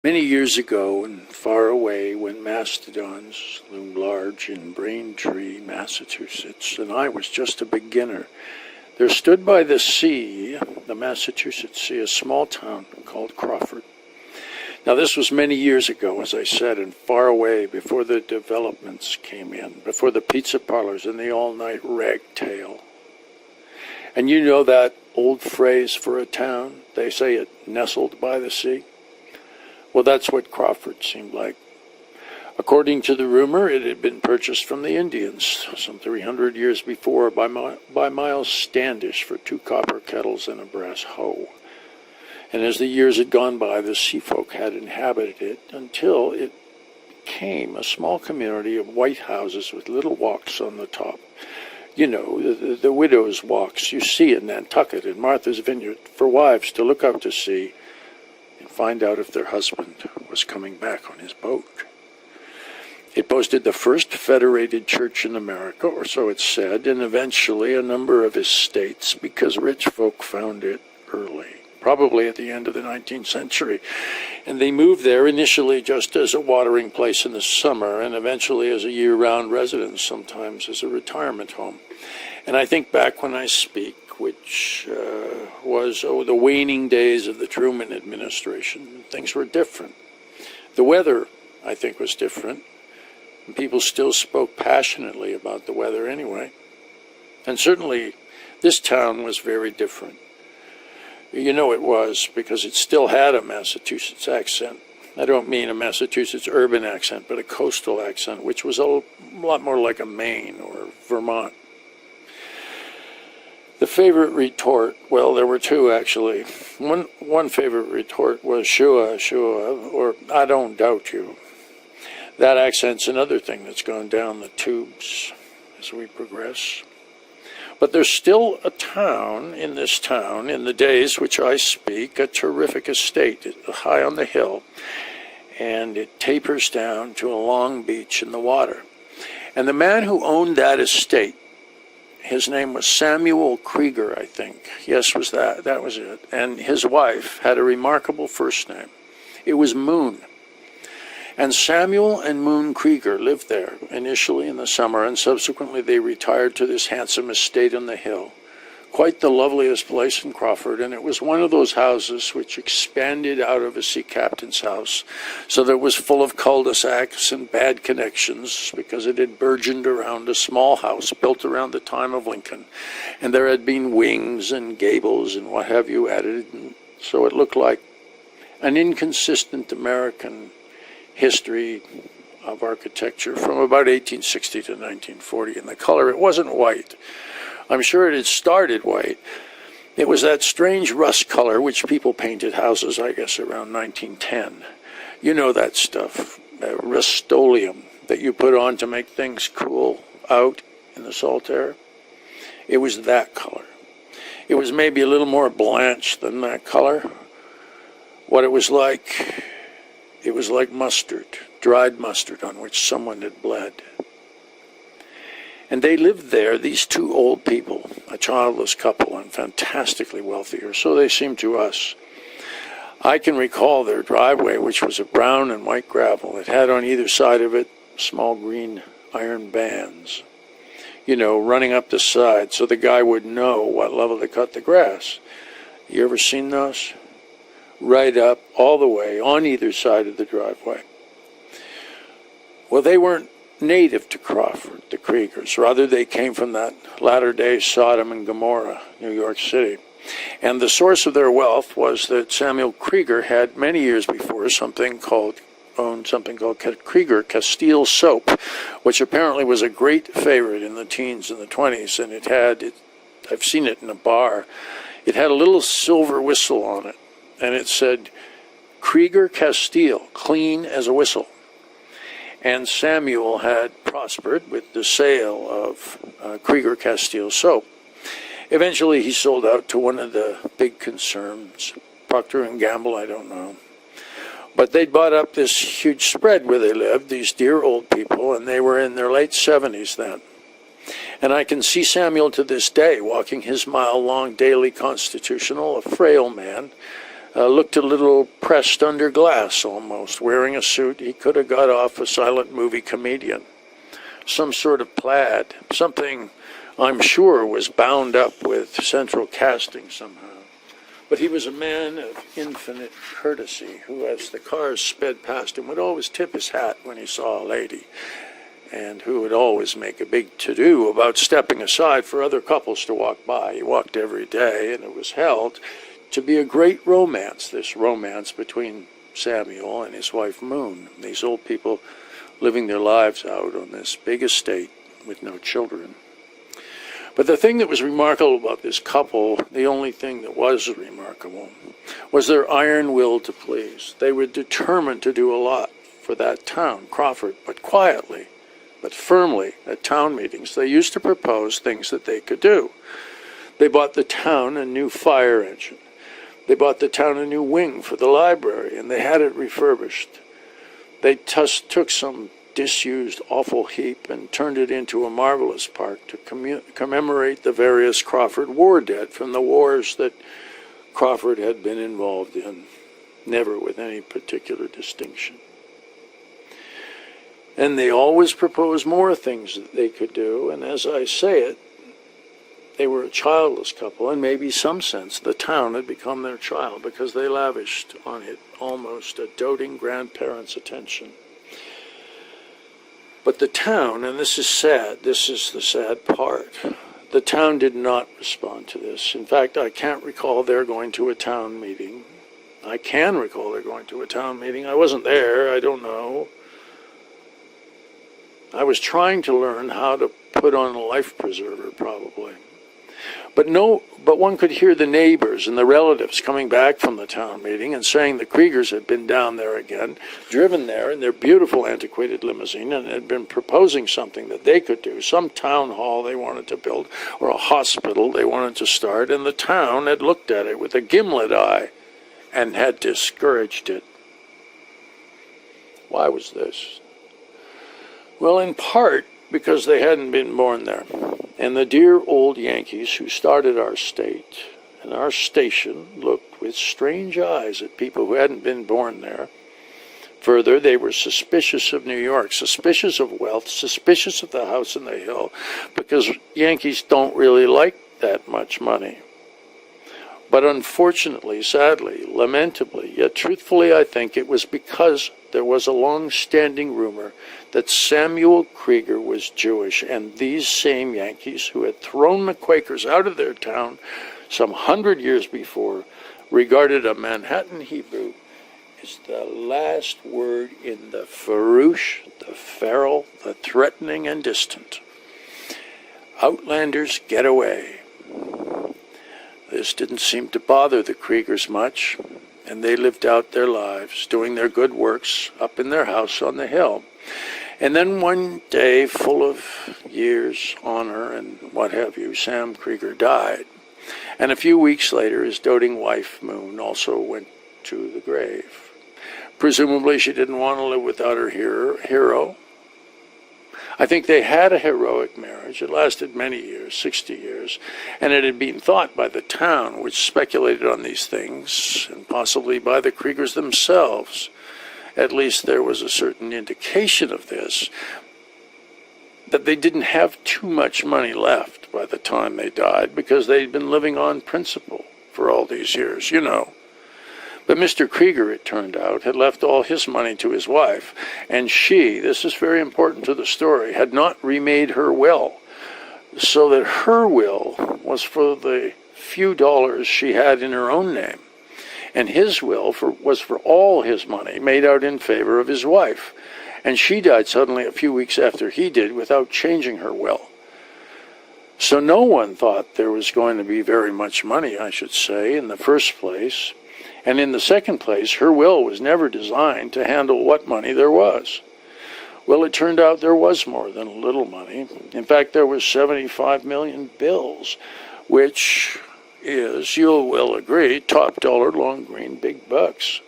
Many years ago and far away, when mastodons loomed large in Braintree, Massachusetts, and I was just a beginner, there stood by the sea, the Massachusetts Sea, a small town called Crawford. Now, this was many years ago, as I said, and far away, before the developments came in, before the pizza parlors and the all-night ragtail. And you know that old phrase for a town? They say it nestled by the sea. Well, that's what Crawford seemed like. According to the rumor, it had been purchased from the Indians some 300 years before by Miles Standish for 2 copper kettles and a brass hoe. And as the years had gone by, the sea folk had inhabited it until it became a small community of white houses with little walks on the top. You know, the widows' walks you see in Nantucket and Martha's Vineyard for wives to look up to see and find out if their husband was coming back on his boat. It boasted the first federated church in America, or so it said, and eventually a number of estates, because rich folk found it early, probably at the end of the 19th century. And they moved there initially just as a watering place in the summer, and eventually as a year-round residence, sometimes as a retirement home. And I think back when I speak, which was the waning days of the Truman administration, things were different. The weather, I think, was different. And people still spoke passionately about the weather anyway. And certainly, this town was very different. You know it was, because it still had a Massachusetts accent. I don't mean a Massachusetts urban accent, but a coastal accent, which was a lot more like a Maine or Vermont. The favorite retort, well, there were two actually. One favorite retort was "Shua, shua," or "I don't doubt you." That accent's another thing that's gone down the tubes as we progress. But there's still a town, in the days which I speak, a terrific estate high on the hill, and it tapers down to a long beach in the water. And the man who owned that estate, his name was Samuel Krieger, I think. Yes, that was it. And his wife had a remarkable first name. It was Moon. And Samuel and Moon Krieger lived there, initially in the summer, and subsequently they retired to this handsome estate on the hill. Quite the loveliest place in Crawford, and it was one of those houses which expanded out of a sea captain's house, so that it was full of cul-de-sacs and bad connections, because it had burgeoned around a small house built around the time of Lincoln, and there had been wings and gables and what have you added, and so it looked like an inconsistent American history of architecture from about 1860 to 1940. And the color, it wasn't white. I'm sure it had started white. It was that strange rust color which people painted houses, I guess, around 1910. You know that stuff, Rust-Oleum, that you put on to make things cool out in the salt air. It was that color. It was maybe a little more blanched than that color. What it was like mustard, dried mustard on which someone had bled. And they lived there, these two old people, a childless couple, and fantastically wealthy, or so they seemed to us. I can recall their driveway, which was of brown and white gravel. It had on either side of it small green iron bands, running up the side so the guy would know what level to cut the grass. You ever seen those? Right up, all the way, on either side of the driveway. Well, they weren't native to Crawford, the Kriegers. Rather, they came from that latter-day Sodom and Gomorrah, New York City. And the source of their wealth was that Samuel Krieger had, many years before, owned something called Krieger Castile soap, which apparently was a great favorite in the teens and the 20s. And I've seen it in a bar. It had a little silver whistle on it. And it said, Krieger Castile, clean as a whistle. And Samuel had prospered with the sale of Krieger Castile soap. Eventually, he sold out to one of the big concerns, Procter & Gamble, I don't know. But they'd bought up this huge spread where they lived, these dear old people, and they were in their late 70s then. And I can see Samuel to this day walking his mile-long daily constitutional, a frail man, Looked a little pressed under glass almost, wearing a suit he could have got off a silent movie comedian. Some sort of plaid, something I'm sure was bound up with central casting somehow. But he was a man of infinite courtesy who, as the cars sped past him, would always tip his hat when he saw a lady, and who would always make a big to-do about stepping aside for other couples to walk by. He walked every day, and it was held to be a great romance, this romance between Samuel and his wife Moon, these old people living their lives out on this big estate with no children. But the thing that was remarkable about this couple, the only thing that was remarkable, was their iron will to please. They were determined to do a lot for that town, Crawford, but quietly, but firmly at town meetings. They used to propose things that they could do. They bought the town a new fire engine. They bought the town a new wing for the library, and they had it refurbished. They took some disused, awful heap and turned it into a marvelous park to commemorate the various Crawford war dead from the wars that Crawford had been involved in, never with any particular distinction. And they always proposed more things that they could do, and as I say it, they were a childless couple, and maybe some sense the town had become their child because they lavished on it almost a doting grandparent's attention. But the town, and this is sad, this is the sad part, the town did not respond to this. In fact, I can't recall their going to a town meeting. I can recall they're going to a town meeting. I wasn't there, I don't know. I was trying to learn how to put on a life preserver, probably. But one could hear the neighbors and the relatives coming back from the town meeting and saying the Kriegers had been down there again, driven there in their beautiful antiquated limousine, and had been proposing something that they could do, some town hall they wanted to build, or a hospital they wanted to start, and the town had looked at it with a gimlet eye and had discouraged it. Why was this? Well, in part because they hadn't been born there. And the dear old Yankees who started our state and our station looked with strange eyes at people who hadn't been born there. Further, they were suspicious of New York, suspicious of wealth, suspicious of the house in the hill, because Yankees don't really like that much money. But unfortunately, sadly, lamentably, yet truthfully, I think it was because there was a long-standing rumor that Samuel Krieger was Jewish, and these same Yankees who had thrown the Quakers out of their town some 100 years before regarded a Manhattan Hebrew as the last word in the farouche, the feral, the threatening and distant. Outlanders get away. This didn't seem to bother the Kriegers much, and they lived out their lives, doing their good works up in their house on the hill. And then one day, full of years, honor, and what have you, Sam Krieger died. And a few weeks later, his doting wife, Moon, also went to the grave. Presumably, she didn't want to live without her hero. I think they had a heroic marriage. It lasted many years, 60 years, and it had been thought by the town, which speculated on these things, and possibly by the Kriegers themselves, at least there was a certain indication of this, that they didn't have too much money left by the time they died, because they'd been living on principle for all these years, you know. But Mr. Krieger, it turned out, had left all his money to his wife, and she, this is very important to the story, had not remade her will, so that her will was for the few dollars she had in her own name, and his will was for all his money made out in favor of his wife, and she died suddenly a few weeks after he did without changing her will. So no one thought there was going to be very much money, I should say, in the first place. And in the second place, her will was never designed to handle what money there was. Well, it turned out there was more than a little money. In fact, there was 75 million bills, which is, you will agree, top dollar, long green, big bucks.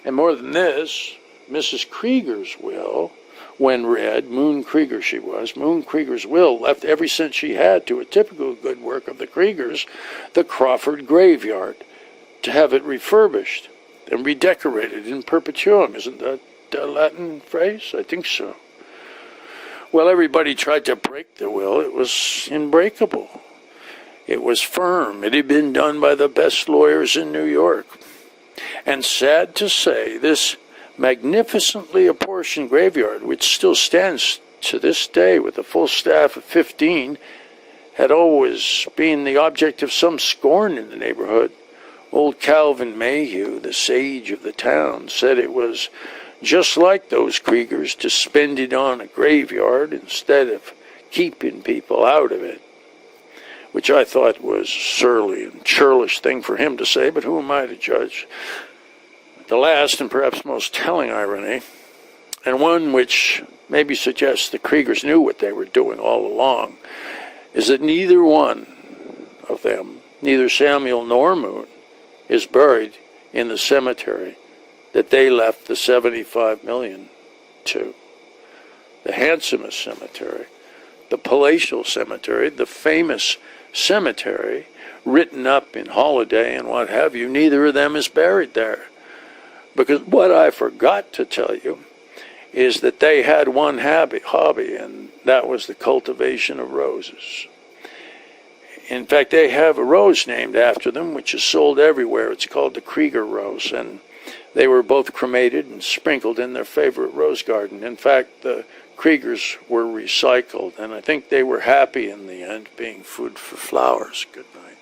And more than this, Mrs. Krieger's will, when read, Moon Krieger she was, Moon Krieger's will left every cent she had to a typical good work of the Kriegers, the Crawford graveyard. to have it refurbished and redecorated in perpetuum. Isn't that a Latin phrase? I think so. Well, everybody tried to break the will. It was unbreakable. It was firm. It had been done by the best lawyers in New York. And sad to say, this magnificently apportioned graveyard, which still stands to this day with a full staff of 15, had always been the object of some scorn in the neighborhood. Old Calvin Mayhew, the sage of the town, said it was just like those Kriegers to spend it on a graveyard instead of keeping people out of it, which I thought was a surly and churlish thing for him to say, but who am I to judge? The last and perhaps most telling irony, and one which maybe suggests the Kriegers knew what they were doing all along, is that neither one of them, neither Samuel nor Moon, is buried in the cemetery that they left the $75 million to. The handsomest cemetery, the palatial cemetery, the famous cemetery, written up in Holiday and what have you, neither of them is buried there. Because what I forgot to tell you is that they had one hobby, and that was the cultivation of roses. In fact, they have a rose named after them, which is sold everywhere. It's called the Krieger rose, and they were both cremated and sprinkled in their favorite rose garden. In fact, the Kriegers were recycled, and I think they were happy in the end, being food for flowers. Good night.